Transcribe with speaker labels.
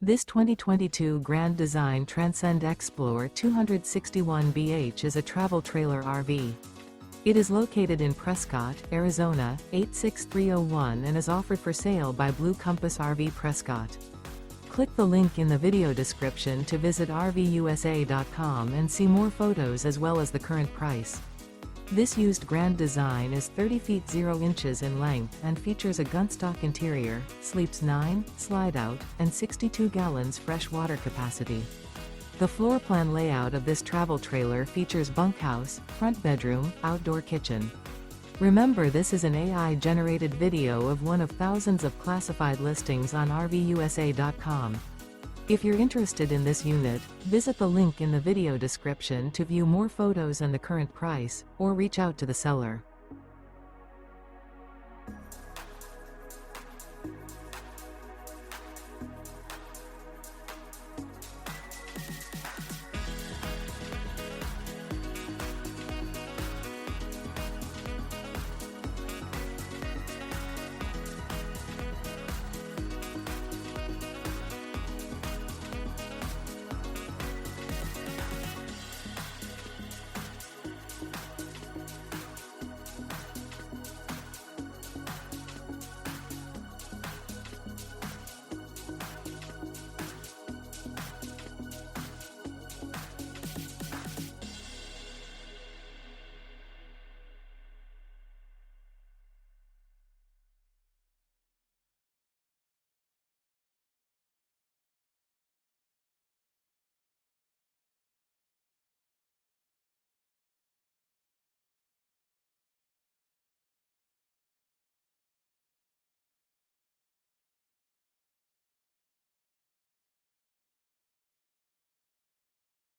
Speaker 1: This 2022 Grand Design Transcend Xplor 261BH is a travel trailer RV. It is located in Prescott, Arizona, 86301 and is offered for sale by Blue Compass RV Prescott. Click the link in the video description to visit RVUSA.com and see more photos as well as the current price. This used Grand Design is 30 feet 0 inches in length and features a GUNSTOCK interior, sleeps 9, Slideout, and 62 gallons fresh water capacity. The floor plan layout of this travel trailer features bunkhouse, front bedroom, outdoor kitchen. Remember, this is an AI-generated video of one of thousands of classified listings on RVUSA.com. If you're interested in this unit, visit the link in the video description to view more photos and the current price, or reach out to the seller.